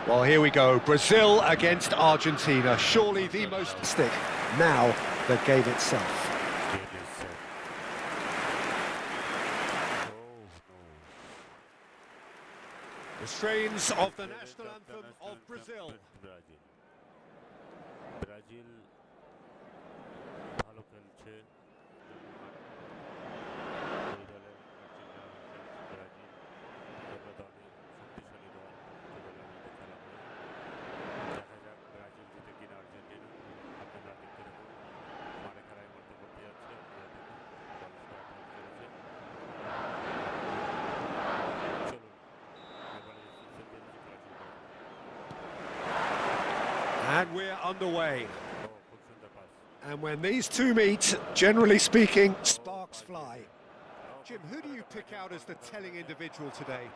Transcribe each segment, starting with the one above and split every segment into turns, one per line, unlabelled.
Well, here we go. Brazil against Argentina. Surely the most stick. Now, the game itself. The strains of the national anthem of Brazil.
Brazil ভালো খেলছে দুই দলের Brazil দুটো দলই শক্তিশালী দল দুটো দলের মধ্যে খেলা হবে দেখা যাক ব্রাজিল জিতে কিনা আর্জেন্টিনা আপনারা দেখতে থাকুন মাঠে খেলায় মধ্যে করতে যাচ্ছে আপনারা দেখুন বল স্টার্ট হতে চলেছে চলুন এবারে সিক্সের দিকে খেলা শুরু করা
And we're underway. And when these two meet, generally speaking, sparks fly. Jim, who do you pick out as the telling individual today?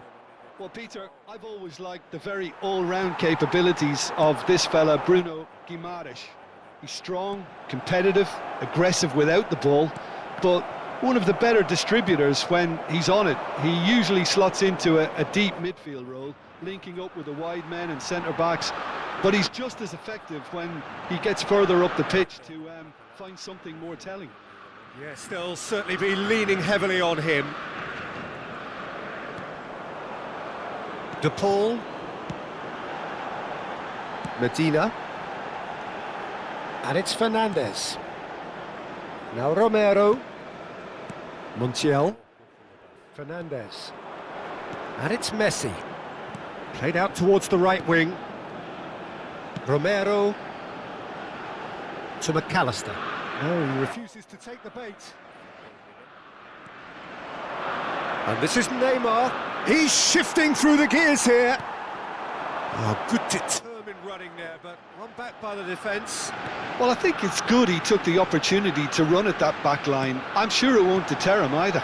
Well, Peter, I've always liked the very all-round capabilities of this fella, Bruno Guimaraes. He's strong, competitive, aggressive without the ball, but one of the better distributors when he's on it. He usually slots into a deep midfield role, linking up with the wide men and centre-backs, but he's just as effective when he gets further up the pitch to find something more telling.
Yes, they'll certainly be leaning heavily on him. De Paul. Medina. And it's Fernandez. Now Romero. Montiel. Fernandez. And it's Messi. Played out towards the right wing. Romero to McAllister. No, he refuses to take the bait. And this is Neymar. He's shifting through the gears here. Oh, good determined running there, but run back by the defence.
Well, I think it's good he took the opportunity to run at that back line. I'm sure it won't deter him either.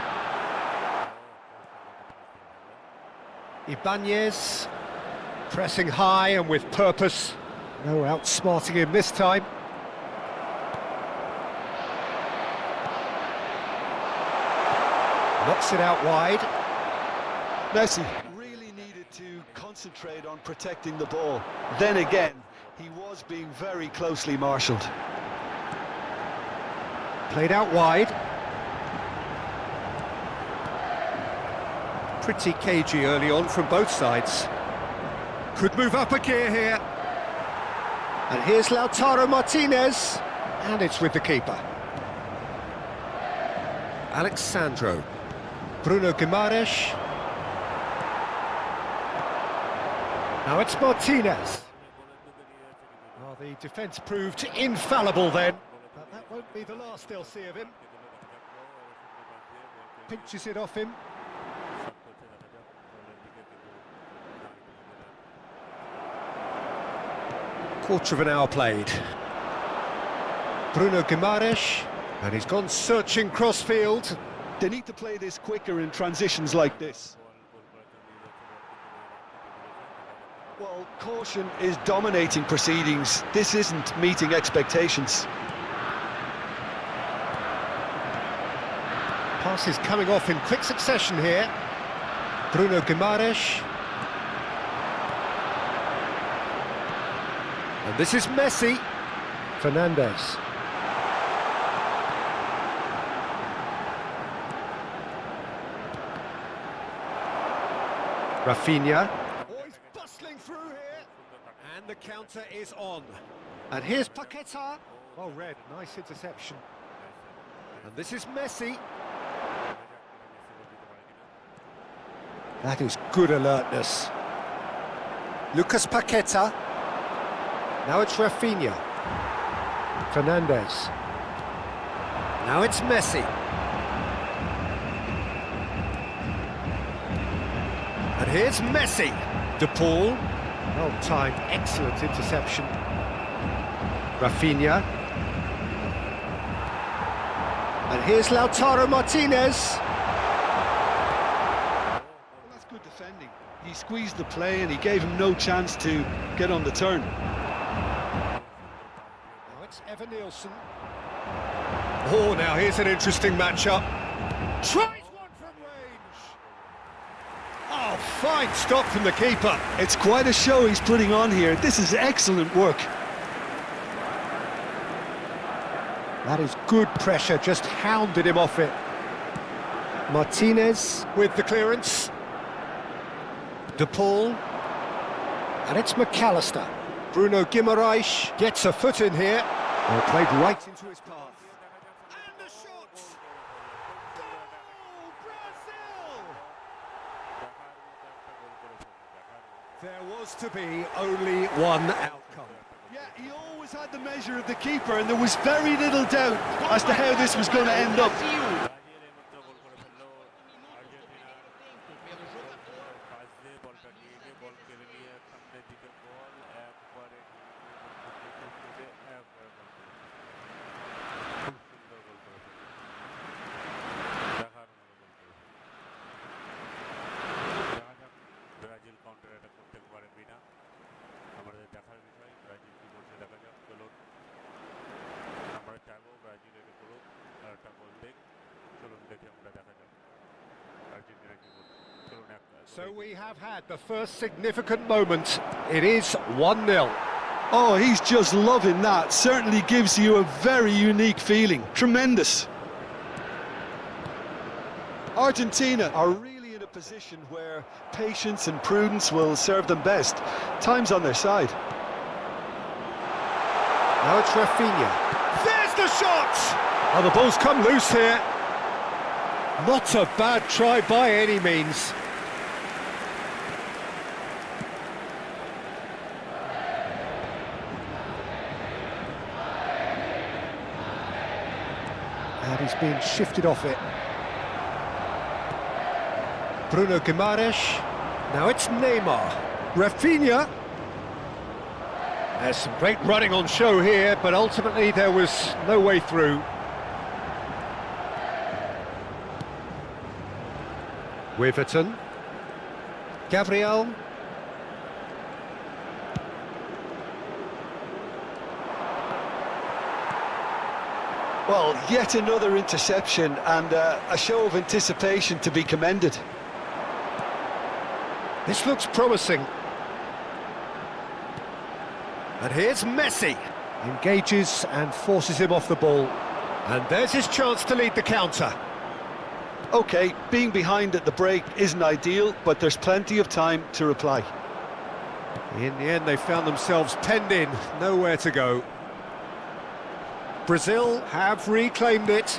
Ibanez pressing high and with purpose. No outsmarting him this time. Knocks it out wide.
Messi really needed to concentrate on protecting the ball. Then again, he was being very closely marshalled.
Played out wide. Pretty cagey early on from both sides. Could move up a gear here. And here's Lautaro Martinez. And it's with the keeper. Alexandro. Bruno Guimaraes. Now it's Martinez. Well, the defence proved infallible then. But that won't be the last they'll see of him. Pinches it off him. Quarter of an hour played. Bruno Guimaraes, and he's gone searching crossfield.
They need to play this quicker in transitions like this. Well, caution is dominating proceedings. This isn't meeting expectations.
Pass is coming off in quick succession here. Bruno Guimaraes. And this is Messi. Fernandez. Rafinha. Oh, he's bustling through here. And the counter is on. And here's Paqueta. Oh, red. Nice interception. And this is Messi. That is good alertness. Lucas Paqueta. Now it's Rafinha. Fernandez. Now it's Messi. And here's Messi. De Paul. Well timed, excellent interception. Rafinha. And here's Lautaro Martinez.
Well, that's good defending. He squeezed the play and he gave him no chance to get on the turn.
Now it's Evan Nielsen. Oh, now here's an interesting matchup. Tries one from range. Oh, Fine stop from the keeper.
It's quite a show he's putting on here. This is excellent work.
That is good pressure, just hounded him off it. Martinez with the clearance. De Paul. And it's McAllister. Bruno Guimaraes gets a foot in here. Well, played right into his path. And the shot! Goal! Brazil! There was to be only one outcome.
Yeah, he always had the measure of the keeper, and there was very little doubt as to how this was going to end up.
So we have had the first significant moment. It is 1-0.
Oh, he's just loving that. Certainly gives you a very unique feeling. Tremendous. Argentina are really in a position where patience and prudence will serve them best. Time's on their side.
Now it's Rafinha. There's the shot! Oh, the ball's come loose here. Not a bad try by any means. And he's being shifted off it. Bruno Guimaraes. Now it's Neymar. Rafinha. There's some great running on show here, but ultimately there was no way through. Wiverton. Gabriel.
Well, yet another interception and a show of anticipation to be commended.
This looks promising. And here's Messi. Engages and forces him off the ball. And there's his chance to lead the counter.
OK, being behind at the break isn't ideal, but there's plenty of time to reply.
In the end, they found themselves penned in, nowhere to go. Brazil have reclaimed it.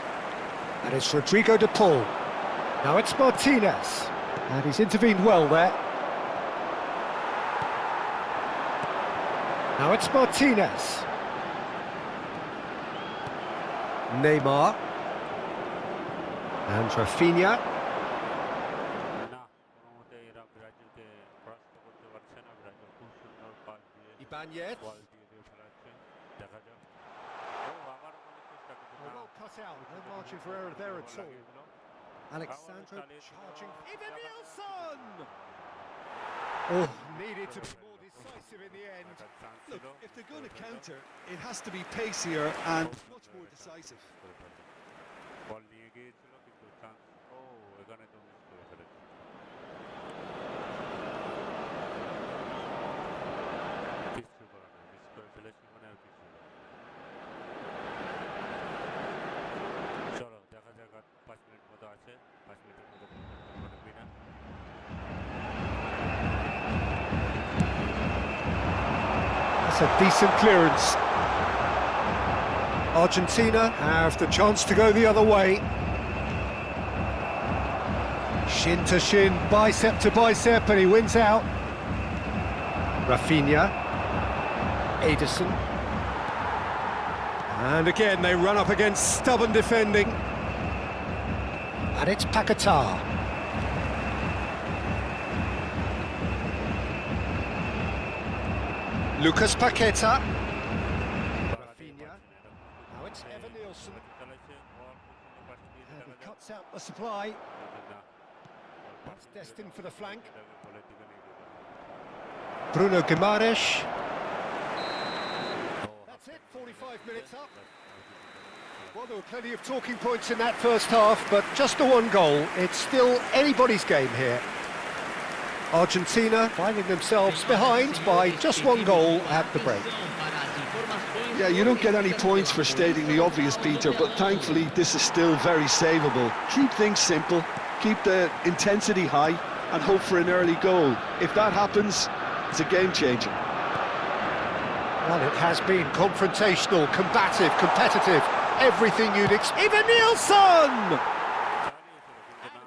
And it's Rodrigo de Paul. Now it's Martinez. And he's intervened well there. Now it's Martinez. Neymar. And Rafinha. Ibanez. Well cut out, no margin for error there at all. Alexandro charging. Even Nielsen! Oh, needed to be more decisive in the end.
Look, if they're going to counter, it has to be pacier and much more decisive.
That's a decent clearance. Argentina have the chance to go the other way. Shin to shin, bicep to bicep, and he wins out. Rafinha. Ederson. And again, they run up against stubborn defending. And it's Paquetá. Lucas Paquetá. Rafinha. Now it's Evan Nielsen. And he cuts out the supply. That's destined for the flank. Bruno Guimaraes. That's it, 45 minutes up. Well, there were plenty of talking points in that first half, but just the one goal. It's still anybody's game here. Argentina finding themselves behind by just one goal at the break.
Yeah, you don't get any points for stating the obvious, Peter, but thankfully this is still very savable. Keep things simple, keep the intensity high, and hope for an early goal. If that happens, it's a game changer.
Well, it has been confrontational, combative, competitive, everything you'd expect. Even Nielsen! And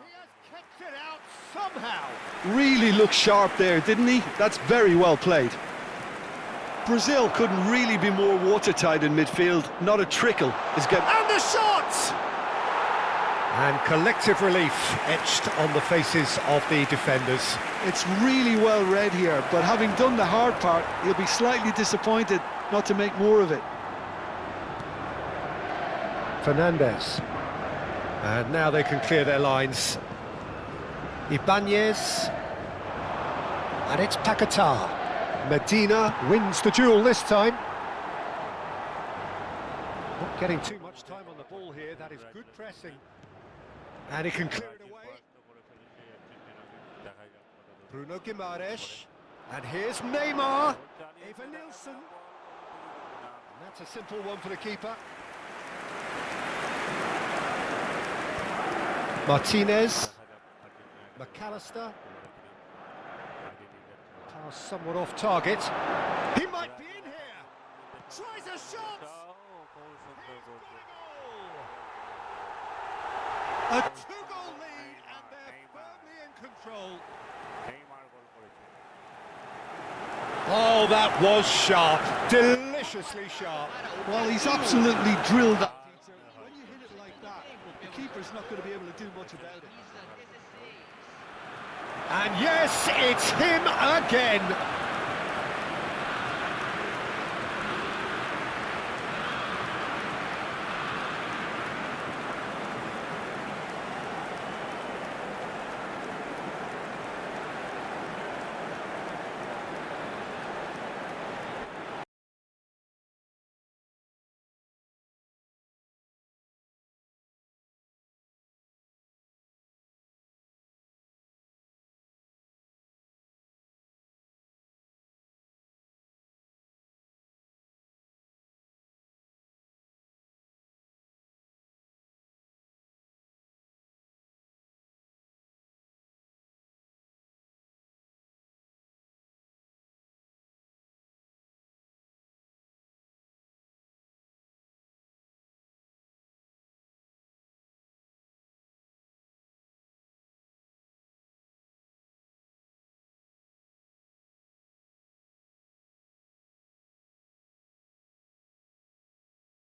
he has kept it out somehow.
Really looked sharp there, didn't he? That's very well played. Brazil couldn't really be more watertight in midfield. Not a trickle is getting...
And the shot! And collective relief etched on the faces of the defenders.
It's really well read here, but having done the hard part, he'll be slightly disappointed not to make more of it.
Fernandez. And now they can clear their lines. Ibanez. And it's Paquetá. Medina wins the duel this time. Not getting too much time on the ball here, that is good pressing. And he can clear it away. Bruno Guimaraes. And here's Neymar. Even Nielsen. And that's a simple one for the keeper. Martinez. McAllister. Pass somewhat off target. He might be in here. Tries a shot. A two-goal lead, and they're firmly in control. Oh, that was sharp. Deliciously sharp.
Well, he's absolutely drilled that, Peter. When you hit it like that, the keeper's not going to be able to do much about it.
And yes, it's him again.